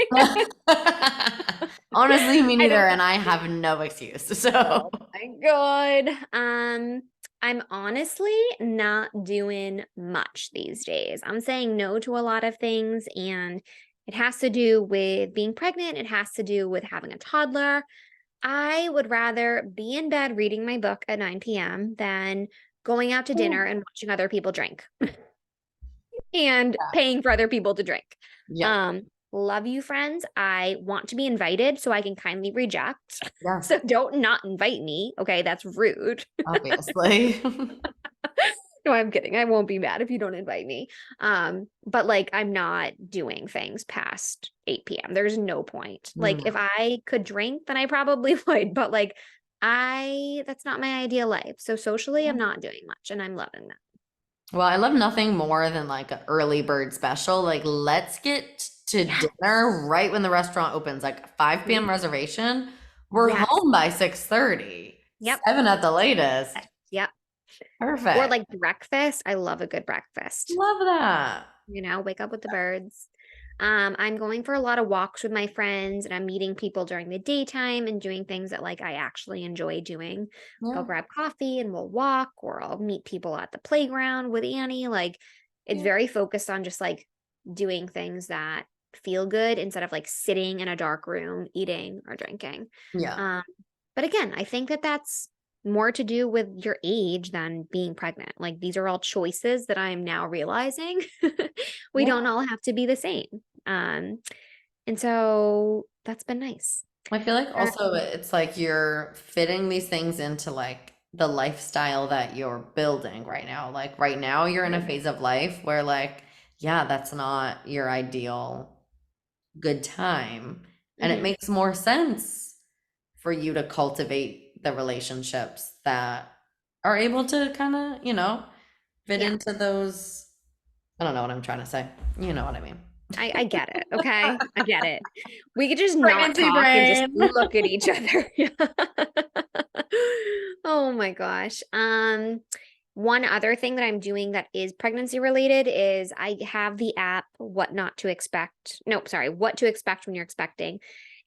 Honestly, me I neither, don't. and I have no excuse. So, Oh my God. I'm honestly not doing much these days. I'm saying no to a lot of things, and it has to do with being pregnant. It has to do with having a toddler. I would rather be in bed reading my book at 9 p.m. than going out to dinner and watching other people drink and paying for other people to drink. yeah, Love you, friends. I want to be invited so I can kindly reject. yeah, So don't not invite me. Okay, that's rude. obviously. No, I'm kidding. I won't be mad if you don't invite me. But like I'm not doing things past 8 p.m. There's no point. Like if No. I could drink, then I probably would, but like that's not my ideal life. So socially, I'm not doing much and I'm loving that. Well, I love nothing more than like an early bird special. Like, let's get to Yes. dinner right when the restaurant opens, like 5 p.m. Mhm. reservation. We're Yes. home by 6:30, Yep. 7 at the latest. Yep. Or Perfect. like breakfast. I love a good breakfast. Love that. Wake up with the birds. I'm going for a lot of walks with my friends and I'm meeting people during the daytime and doing things that like I actually enjoy doing. Like I'll Yeah. grab coffee and we'll walk, or I'll meet people at the playground with Annie. Like it's Yeah. very focused on just like doing things that feel good instead of like sitting in a dark room eating or drinking. Yeah. Um, but again, I think that that's more to do with your age than being pregnant. Like these are all choices that I'm now realizing we Yeah. don't all have to be the same. Um, and so that's been nice. I feel like Uh, also it's like you're fitting these things into like the lifestyle that you're building right now. Like right now you're in a phase of life where like, yeah, that's not your ideal good time. And it mhm. makes more sense for you to cultivate the relationships that are able to kind of, fit Yeah, into those. I don't know what I'm trying to say. You know what I mean. I get it. Okay. I get it. We could just not Pregnancy talk and just brain. look at each other. Oh my gosh. One other thing that I'm doing that is pregnancy related is I have the app What Not to Expect. Nope, sorry, What to Expect When You're Expecting.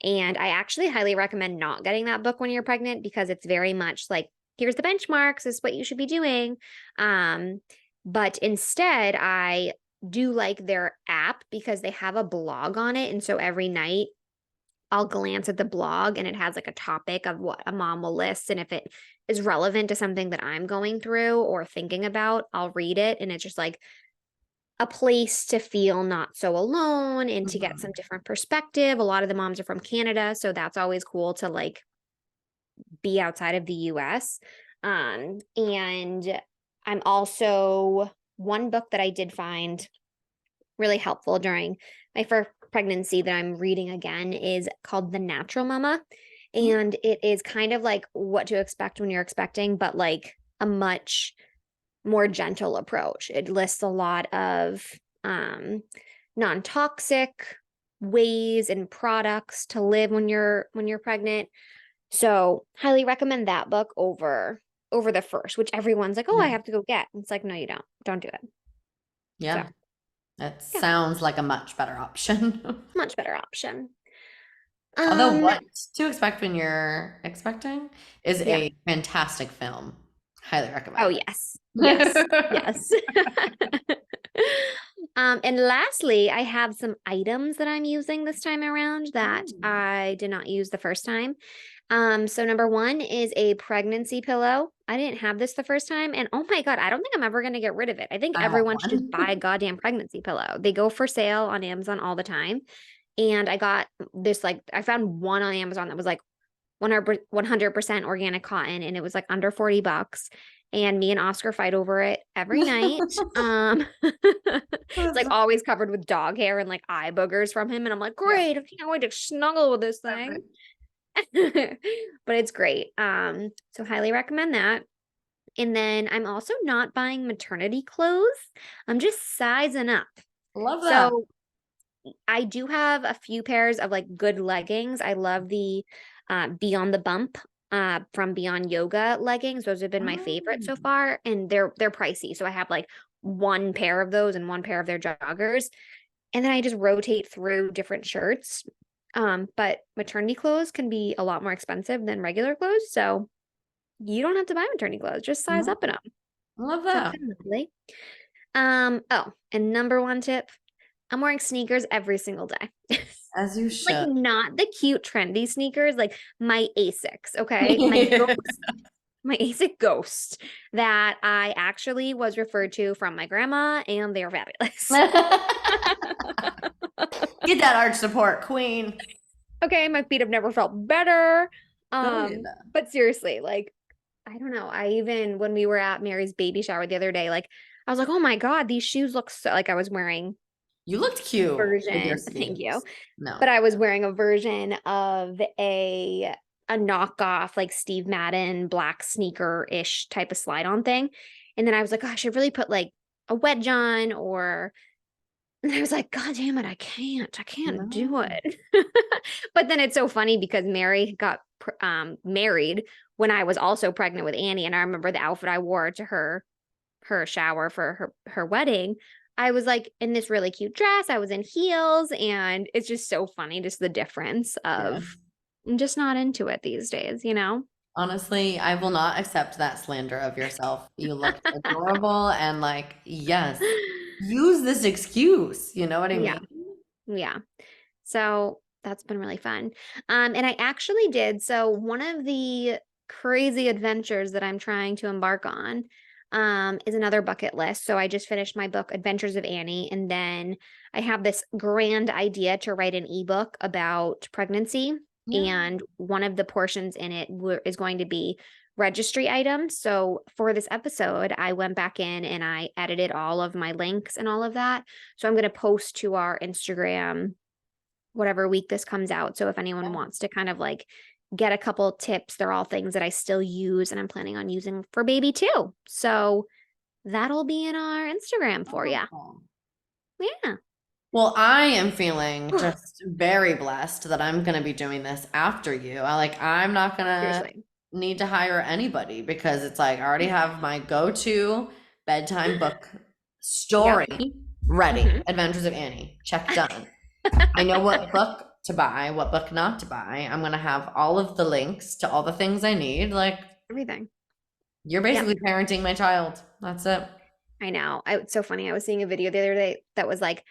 And I actually highly recommend not getting that book when you're pregnant because it's very much like, here's the benchmarks, this is what you should be doing. Um, but instead, I do like their app because they have a blog on it. And so every night I'll glance at the blog and it has like a topic of what a mom will list. And if it is relevant to something that I'm going through or thinking about, I'll read it. And it's just like a place to feel not so alone and to get some Mhm. different perspective. A lot of the moms are from Canada. So that's always cool to like be outside of the US. And I'm also one book that I did find really helpful during my first pregnancy that I'm reading again is called The Natural Mama. And it is kind of like what to expect when you're expecting, but like a much more gentle approach. It lists a lot of um, non-toxic ways and products to live when you're pregnant. So highly recommend that book over the first, which everyone's like, oh, I Yeah. have to go get. It's like, no, you don't. Don't do it. So Yeah. That yeah, sounds like a much better option. much better option. Although Um, What to Expect When You're Expecting is yeah. a fantastic film. Highly Oh, recommend. yes. Yes. Yes. And lastly, I have some items that I'm using this time around that Ooh. I did not use the first time. So number one is a pregnancy pillow. I didn't have this the first time, and oh my God, I don't think I'm ever gonna get rid of it. I think I want everyone should just one. buy a goddamn pregnancy pillow. They go for sale on Amazon all the time. And I got this like I found one on Amazon that was like 100% organic cotton and it was like under $40 and me and Oscar fight over it every night. It's like That's always covered with dog hair and like eye boogers from him and I'm like, yeah, "Great, I can't wait to snuggle with this thing." perfect. But it's great. So highly recommend that. And then I'm also not buying maternity clothes. I'm just sizing up. Love that. So I do have a few pairs of like good leggings. I love the Beyond the Bump from Beyond Yoga leggings. Those have been my favorite so Oh. far, and they're pricey. So I have like one pair of those and one pair of their joggers, and then I just rotate through different shirts. But maternity clothes can be a lot more expensive than regular clothes, so you don't have to buy maternity clothes, just size No, up in them. I love So that's that. kind of lovely. Oh, and number one tip, I'm wearing sneakers every single day. As you Like should. not the cute trendy sneakers, like my Asics, okay? My Asic Ghost that I actually was referred to from my grandma, and they are fabulous. Get that arch support, queen. Okay, my feet have never felt better. Oh, yeah. But seriously, like I don't know. I even when we were at Mary's baby shower the other day, like I was like, "Oh my God, these shoes look so," like I was wearing You looked a cute with your version, thank you, sneaks. No. but I was wearing a version of a knockoff like Steve Madden black sneaker-ish type of slide-on thing. And then I was like, "Oh, I should really put like a wedge on," or and I was like, God damn it, I can't do No. it. But then it's so funny because Mary got married when I was also pregnant with Annie, and I remember the outfit I wore to her shower for her wedding. I was like in this really cute dress. I was in heels, and it's just so funny, just the difference Yeah. of I'm just not into it these days, you know? Honestly, I will not accept that slander of yourself. You looked adorable and like, yes, use this excuse. You know what I Yeah, mean? yeah. So that's been really fun. And I actually did. So one of the crazy adventures that I'm trying to embark on, is another bucket list. So I just finished my book, Adventures of Annie, and then I have this grand idea to write an ebook about pregnancy. Yeah. And one of the portions in it is going to be registry items. So for this episode, I went back in and I edited all of my links and all of that. So I'm going to post to our Instagram whatever week this comes out. So if anyone Yeah. wants to kind of like get a couple tips, they're all things that I still use and I'm planning on using for baby too. So that'll be in our Instagram for you. Oh. Yeah. Well, I am feeling just very blessed that I'm going to be doing this after you. I'm not going to Seriously. need to hire anybody because it's like I already have my go-to bedtime book Yep. story ready. Hmm. Adventures of Annie, check done. I know what book to buy, what book not to buy. I'm going to have all of the links to all the things I need. Like, Everything. you're Yep. basically parenting my child. That's it. I know. It's so funny. I was seeing a video the other day that was like,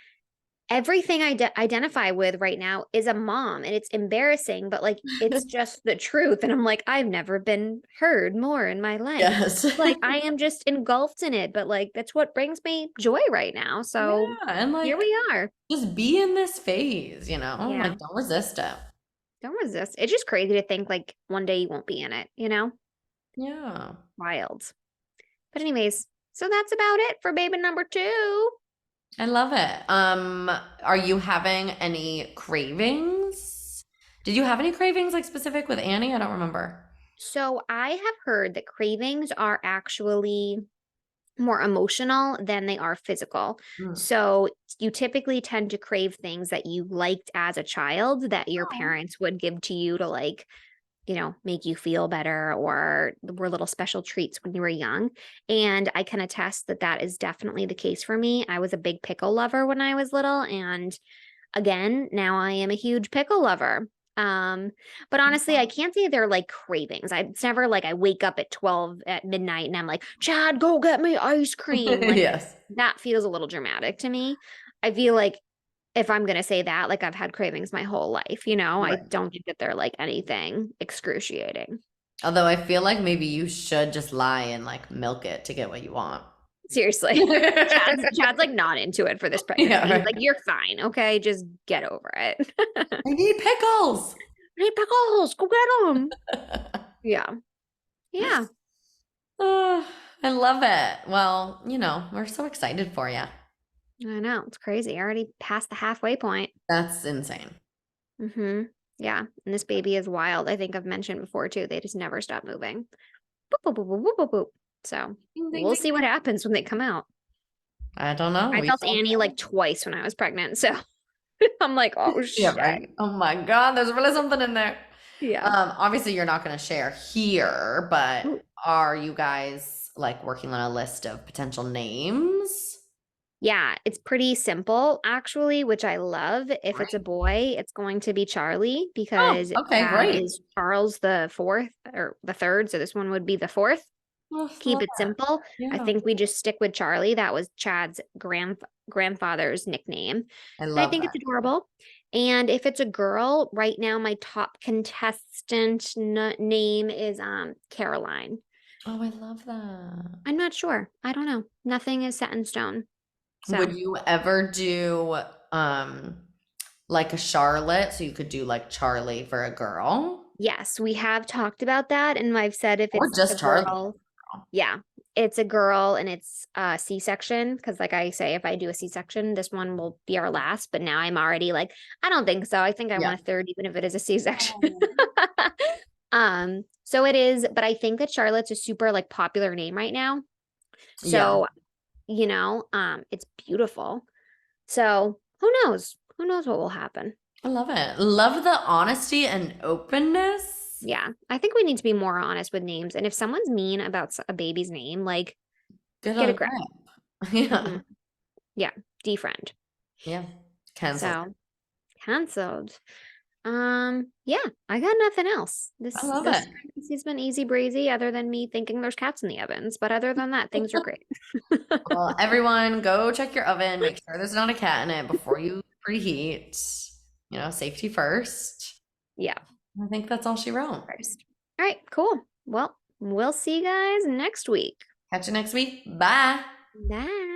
everything I identify with right now is a mom, and it's embarrassing, but like it's just the truth. And I'm like, I've never been heard more in my life. Yes. Like I am just engulfed in it, but like that's what brings me joy right now. Yeah. So And here like, we are. just be in this phase, you know? Yeah. Like, don't resist it. Don't resist. It's just crazy to think like one day you won't be in it, you know? Yeah. Wild. But anyways, so that's about it for baby number two. I love it. Are you having any cravings? Did you have any cravings like specific with Annie? I don't remember. So I have heard that cravings are actually more emotional than they are physical. Mm. So you typically tend to crave things that you liked as a child that your Oh. parents would give to you to like, make you feel better or were little special treats when you were young. And I can attest that that is definitely the case for me. I was a big pickle lover when I was little, and again, now I am a huge pickle lover. Um, but honestly, I can't say they're like cravings. It's never like I wake up at 12 at midnight and I'm like, Chad, go get me ice cream. Like Yes. that feels a little dramatic to me. I feel like if I'm gonna say that, like I've had cravings my whole life, I Right. don't think that they're like anything excruciating. Although I feel like maybe you should just lie and like milk it to get what you want. Seriously. Chad's like not into it for this pregnancy. Yeah, He's like, right. you're fine, okay? Just get over it. I need pickles. Hey, pickles, go get them. Yeah. Yeah. Oh, I love it. Well, we're so excited for you. I know. It's crazy. I already passed the halfway point. That's insane. Mm-hmm. Yeah. And this baby is wild. I think I've mentioned before too. They just never stop moving. Boop, boop, boop, boop, boop, boop, boop. So Ding, ding, we'll ding, see what ding. happens when they come out. I don't know. I We felt don't Annie know. like twice when I was pregnant. So I'm like, oh Yeah, shit. right. Oh my God, there's really something in there. Yeah. Obviously, you're not going to share here, but Ooh. are you guys like working on a list of potential names? Yeah, it's pretty simple actually, which I love. If it's a Great. boy, it's going to be Charlie Oh, because okay, Chad great. is Charles the fourth or the third, so this one would be the fourth. Oh, Keep love it that. simple. I Yeah, think we just stick with Charlie. That was Chad's grandfather's nickname. I And I love think it's that. adorable. And if it's a girl, right now my top contestant name is Caroline. Oh, I love that. I'm not sure. I don't know. Nothing is set in stone. Would So, you ever do like a Charlotte? So you could do like Charlie for a girl yes, we have talked about that and I've said if or it's a just Charlie? girl, yeah, it's a girl and it's a C-section because like I say if I do a C-section, this one will be our last, but now I'm already like I don't think so. I think I Yeah. want a third even if it is a C-section. Oh. So it is, but I think that Charlotte's a super like popular name right now. Yeah, So, it's beautiful. So, who knows? Who knows what will happen? I love it. Love the honesty and openness. Yeah, I think we need to be more honest with names. And if someone's mean about a baby's name, like Good get a on grip. grip. Hmm. Yeah. Yeah, defriend. Yeah. Cancel. So canceled. Yeah, I got nothing else. I This love this it. pregnancy's been easy breezy, other than me thinking there's cats in the ovens. But other than that, things are great. Well, everyone, go check your oven. Make sure there's not a cat in it before you preheat. Safety first. Yeah, I think that's all she wrote. first. All right, cool. Well, we'll see you guys next week. Catch you next week. Bye. Bye.